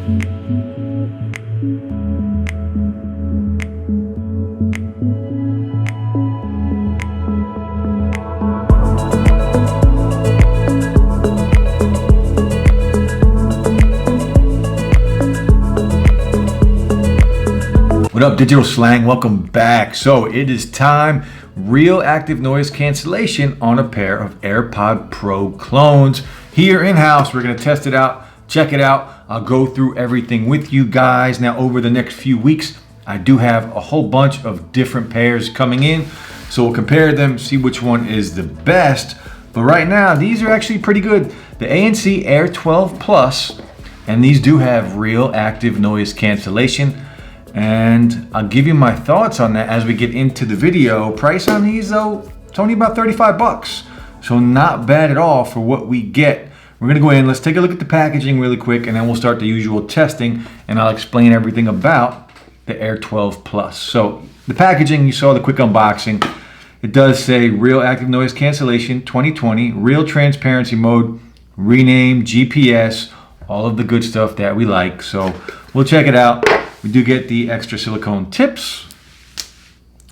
What up, Digital Slang? Welcome back. So it is time. Real active noise cancellation on a pair of AirPod Pro clones. Here in-house, we're going to test it out, check it out. I'll go through everything with you guys. Now, over the next few weeks, I do have a whole bunch of different pairs coming in. So we'll compare them, see which one is the best. But right now, these are actually pretty good. The ANC Air 12 Plus, and these do have real active noise cancellation. And I'll give you my thoughts on that as we get into the video. Price on these though, it's only about 35 bucks. So not bad at all for what we get. We're gonna go in, let's take a look at the packaging really quick, and then we'll start the usual testing, and I'll explain everything about the Air 12 Plus. So the packaging, you saw the quick unboxing. It does say real active noise cancellation 2020, real transparency mode, rename, GPS, all of the good stuff that we like. So we'll check it out. We do get the extra silicone tips,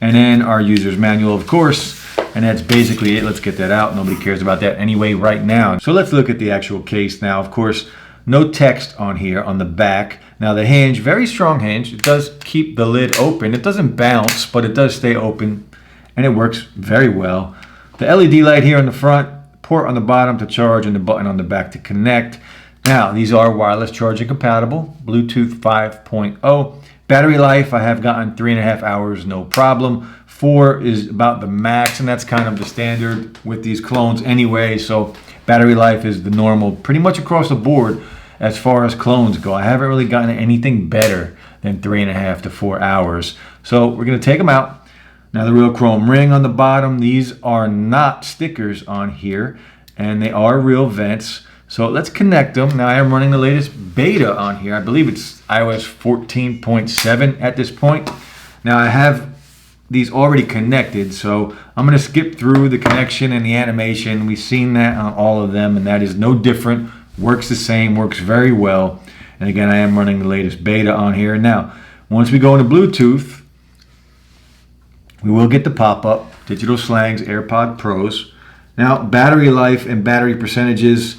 and then our user's manual, of course, and that's basically it. Let's get that out. Nobody cares about that anyway right now. So let's look at the actual case now. Of course, no text on here on the back. Now the hinge, very strong hinge. It does keep the lid open. It doesn't bounce, but it does stay open, and it works very well. The LED light here on the front, port on the bottom to charge, and the button on the back to connect. Now, these are wireless charging compatible, Bluetooth 5.0. Battery life, I have gotten 3.5 hours, no problem. 4 is about the max, and that's kind of the standard with these clones anyway. So battery life is the normal pretty much across the board as far as clones go. I haven't really gotten anything better than 3.5 to 4 hours. So we're gonna take them out. Now the real chrome ring on the bottom, these are not stickers on here, and they are real vents. So let's connect them. Now I am running the latest beta on here. I believe it's iOS 14.7 at this point. Now I have these already connected, so I'm gonna skip through the connection and the animation. We've seen that on all of them, and that is no different. Works the same, works very well. And again, I am running the latest beta on here. Now, once we go into Bluetooth, we will get the pop-up, Digital Slang's AirPod Pros. Now, battery life and battery percentages,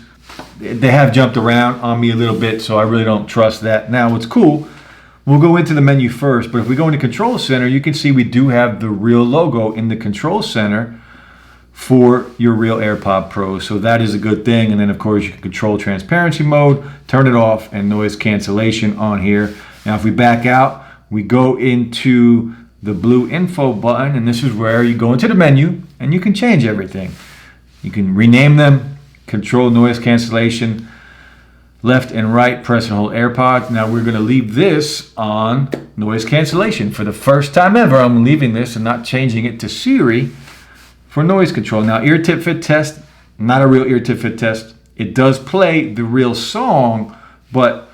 they have jumped around on me a little bit, so I really don't trust that. Now, what's cool, we'll go into the menu first, but if we go into Control Center, you can see we do have the real logo in the Control Center for your real AirPod Pro, so that is a good thing. And then, of course, you can control transparency mode, turn it off, and noise cancellation on here. Now, if we back out, we go into the blue info button, and this is where you go into the menu, and you can change everything. You can rename them, control noise cancellation, left and right, press and hold AirPods. Now we're going to leave this on noise cancellation. For the first time ever, I'm leaving this and not changing it to Siri for noise control. Now, ear tip fit test, not a real ear tip fit test. It does play the real song, but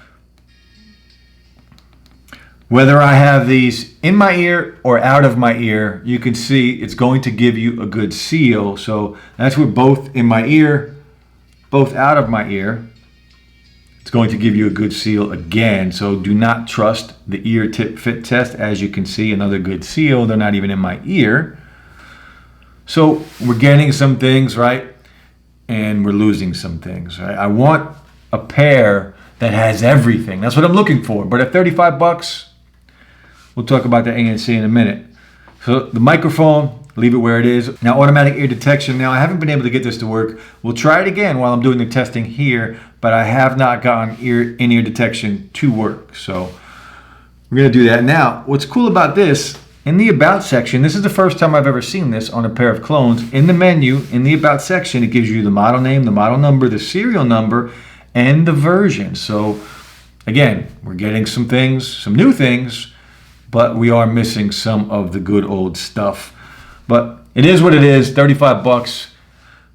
whether I have these in my ear or out of my ear, you can see it's going to give you a good seal. So that's with both in my ear, both out of my ear. It's going to give you a good seal again. So do not trust the ear tip fit test. As you can see, another good seal. They're not even in my ear. So we're getting some things, right? And we're losing some things, right? I want a pair that has everything. That's what I'm looking for. But at 35 bucks, we'll talk about the ANC in a minute. So the microphone, leave it where it is. Now, automatic ear detection. Now, I haven't been able to get this to work. We'll try it again while I'm doing the testing here, but I have not gotten in-ear detection to work. So we're gonna do that. Now, what's cool about this, in the About section, this is the first time I've ever seen this on a pair of clones. In the menu, in the About section, it gives you the model name, the model number, the serial number, and the version. So again, we're getting some things, some new things, but we are missing some of the good old stuff. But it is what it is, 35 bucks.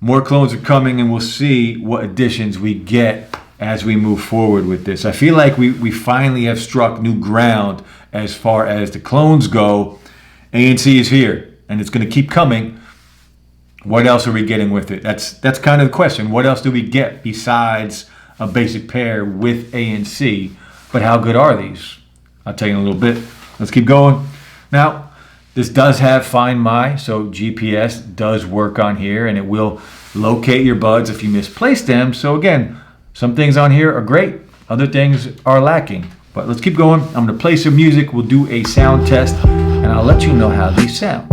More clones are coming, and we'll see what additions we get as we move forward with this. I feel like we finally have struck new ground as far as the clones go. ANC is here, and it's gonna keep coming. What else are we getting with it? That's kind of the question. What else do we get besides a basic pair with ANC But how good are these? I'll tell you in a little bit. Let's keep going. Now, this does have Find My, so GPS does work on here, and it will locate your buds if you misplace them. So again, some things on here are great, other things are lacking. But let's keep going. I'm gonna play some music, we'll do a sound test, and I'll let you know how these sound.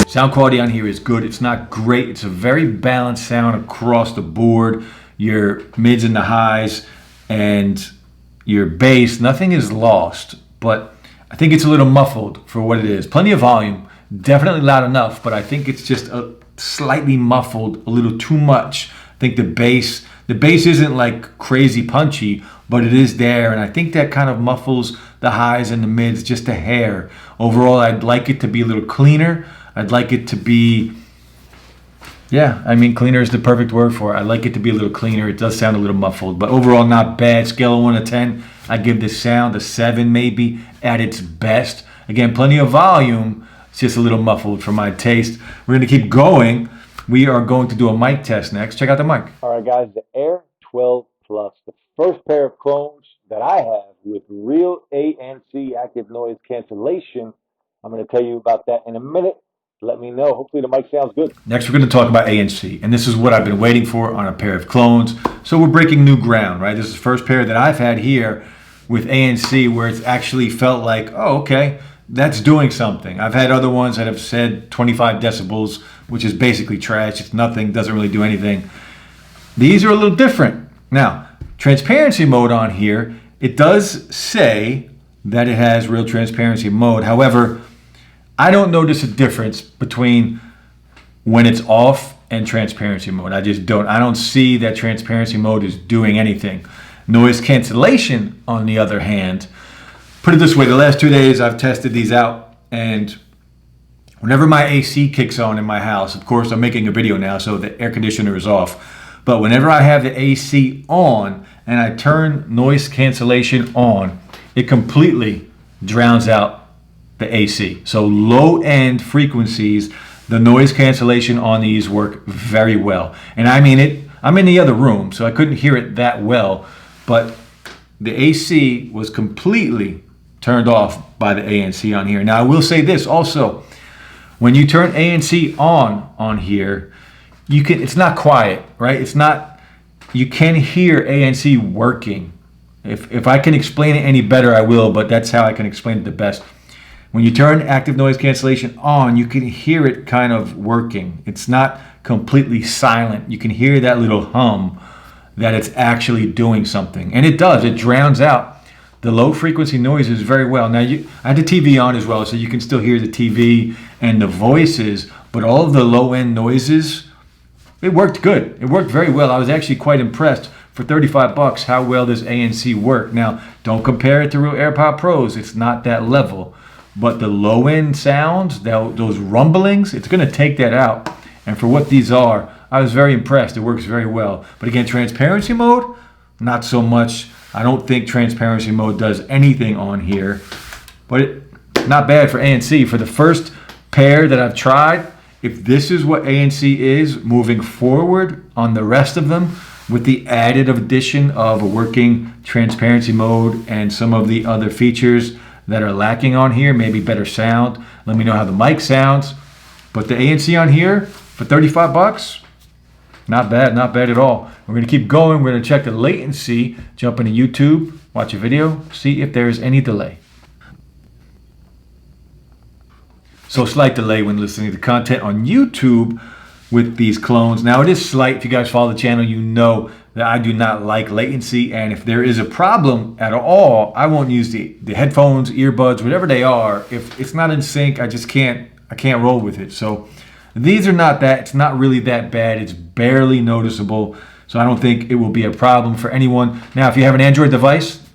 Sound quality on here is good. It's not great. It's a very balanced sound across the board. Your mids and the highs and your bass, nothing is lost, but I think it's a little muffled for what it is. Plenty of volume, definitely loud enough, but I think it's just a slightly muffled, a little too much. I think the bass isn't like crazy punchy, but it is there, and I think that kind of muffles the highs and the mids just a hair. Overall, I'd like it to be a little cleaner. I'd like it to be, cleaner is the perfect word for it. I'd like it to be a little cleaner. It does sound a little muffled, but overall not bad. Scale of 1 to 10, I give this sound a 7 maybe at its best. Again, plenty of volume. It's just a little muffled for my taste. We're going to keep going. We are going to do a mic test next. Check out the mic. All right, guys, the Air 12 Plus, the first pair of clones that I have with real ANC active noise cancellation. I'm going to tell you about that in a minute. Let me know. Hopefully the mic sounds good. Next, we're going to talk about ANC, and this is what I've been waiting for on a pair of clones. So we're breaking new ground, right? This is the first pair that I've had here with ANC where it's actually felt like, oh, okay, that's doing something. I've had other ones that have said 25 decibels, which is basically trash. It's nothing, doesn't really do anything. These are a little different. Now, transparency mode on here, it does say that it has real transparency mode. However, I don't notice a difference between when it's off and transparency mode. I just don't. I don't see that transparency mode is doing anything. Noise cancellation, on the other hand, put it this way, the last 2 days I've tested these out, and whenever my AC kicks on in my house, of course I'm making a video now so the air conditioner is off, but whenever I have the AC on and I turn noise cancellation on, it completely drowns out the AC. So low end frequencies, the noise cancellation on these work very well. And I mean it, I'm in the other room, so I couldn't hear it that well, but the AC was completely turned off by the ANC on here. Now I will say this also, when you turn ANC on here, you can, it's not quiet, right? It's not, you can hear ANC working. If I can explain it any better, I will, but that's how I can explain it the best. When you turn active noise cancellation on, you can hear it kind of working. It's not completely silent. You can hear that little hum that it's actually doing something. And it does, it drowns out the low frequency noises very well. Now, I had the TV on as well, so you can still hear the TV and the voices, but all of the low end noises, it worked good. It worked very well. I was actually quite impressed for 35 bucks how well this ANC worked. Now, don't compare it to real AirPod Pros. It's not that level. But the low end sounds, those rumblings, it's going to take that out. And for what these are, I was very impressed. It works very well. But again, transparency mode, not so much. I don't think transparency mode does anything on here. But not bad for ANC. For the first pair that I've tried, if this is what ANC is moving forward on the rest of them, with the added addition of a working transparency mode and some of the other features that are lacking on here, maybe better sound. Let me know how the mic sounds. But the ANC on here for 35 bucks, not bad at all. We're gonna keep going. We're gonna check the latency, jump into YouTube, watch a video, see if there's any delay. So slight delay when listening to content on YouTube with these clones. Now it is slight. If you guys follow the channel, you know that I do not like latency, and if there is a problem at all, I won't use the headphones, earbuds, whatever they are. If it's not in sync, I can't roll with it. So these are not that, it's not really that bad. It's barely noticeable. So I don't think it will be a problem for anyone. Now, if you have an Android device,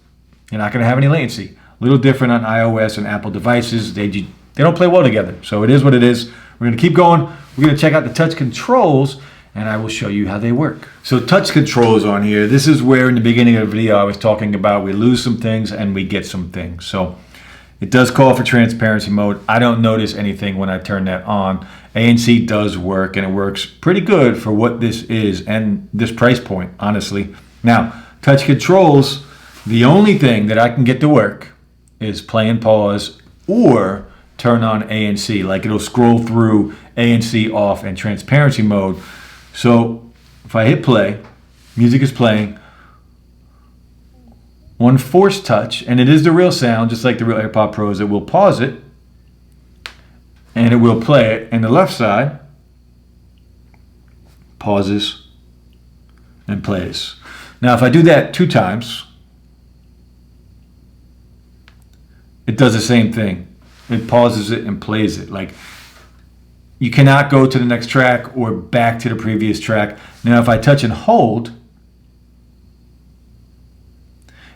you're not gonna have any latency. A little different on iOS and Apple devices. They don't play well together. So it is what it is. We're gonna keep going. We're gonna check out the touch controls, and I will show you how they work. So touch controls on here. This is where in the beginning of the video I was talking about we lose some things and we get some things. So It does call for transparency mode. I don't notice anything when I turn that on. ANC does work, and it works pretty good for what this is and this price point, honestly. Now, touch controls, the only thing that I can get to work is play and pause or turn on ANC. Like, it'll scroll through ANC off and transparency mode. So if I hit play, music is playing. One force touch, and it is the real sound, just like the real AirPod Pros. It will pause it, and it will play it. And the left side pauses and plays. Now, if I do that 2 times, it does the same thing. It pauses it and plays it. Like, you cannot go to the next track or back to the previous track. Now, if I touch and hold,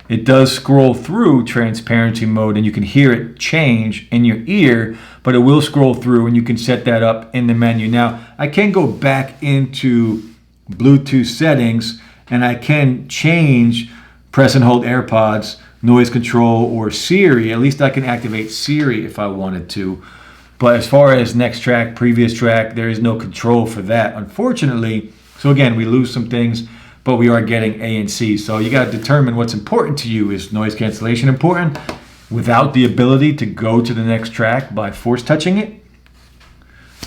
it does scroll through transparency mode, and you can hear it change in your ear, but it will scroll through, and you can set that up in the menu. Now, I can go back into Bluetooth settings, and I can change press and hold AirPods, noise control, or Siri. At least I can activate Siri if I wanted to. But as far as next track, previous track, there is no control for that, unfortunately. So again, we lose some things, but we are getting ANC. So you got to determine what's important to you. Is noise cancellation important without the ability to go to the next track by force touching it?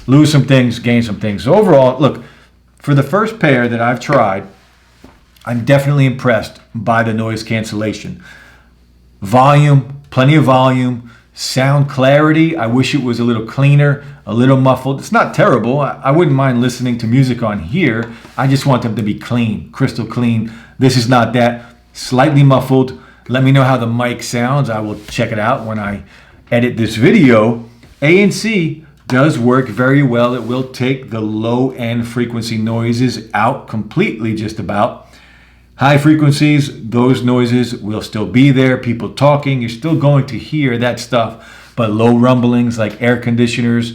Lose some things, gain some things. So overall, look, for the first pair that I've tried, I'm definitely impressed by the noise cancellation. Volume, plenty of volume. Sound clarity, I wish it was a little cleaner, a little muffled. It's not terrible. I wouldn't mind listening to music on here. I just want them to be clean, crystal clean. This is not that. Slightly muffled. Let me know how the mic sounds. I will check it out when I edit this video. ANC does work very well. It will take the low end frequency noises out completely, just about. High frequencies, those noises will still be there. People talking, you're still going to hear that stuff. But low rumblings like air conditioners,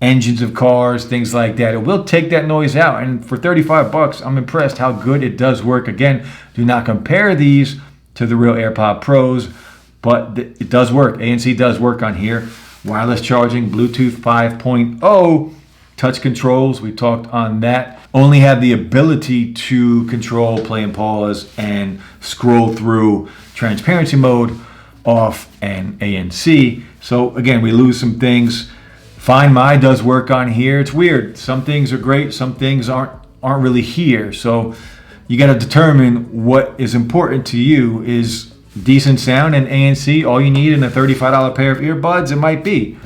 engines of cars, things like that, it will take that noise out. And for 35 bucks, I'm impressed how good it does work. Again, do not compare these to the real AirPod Pros, but it does work. ANC does work on here. Wireless charging, Bluetooth 5.0, touch controls, we talked on that. Only have the ability to control play and pause and scroll through transparency mode, off, and ANC. So again, we lose some things. Find My does work on here. It's weird. Some things are great, some things aren't really here. So you got to determine what is important to you. Is decent sound and ANC all you need in a $35 pair of earbuds? It might be.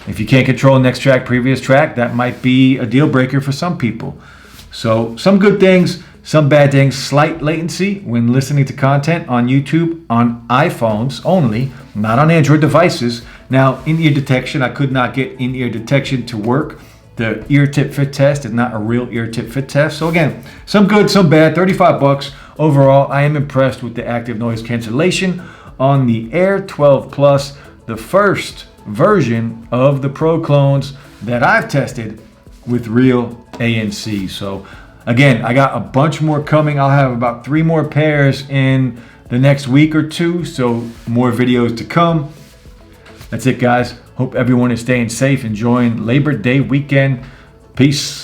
If you can't control next track, previous track, that might be a deal breaker for some people. So some good things, some bad things. Slight latency when listening to content on YouTube on iPhones only, not on Android devices. Now, in-ear detection, I could not get in-ear detection to work. The ear tip fit test is not a real ear tip fit test. So again, some good, some bad, 35 bucks. Overall, I am impressed with the active noise cancellation on the Air 12 Plus, the first version of the Pro clones that I've tested with real ANC. So again, I got a bunch more coming. I'll have about 3 more pairs in the next week or 2, so more videos to come. That's it, guys. Hope everyone is staying safe, enjoying Labor Day weekend. Peace.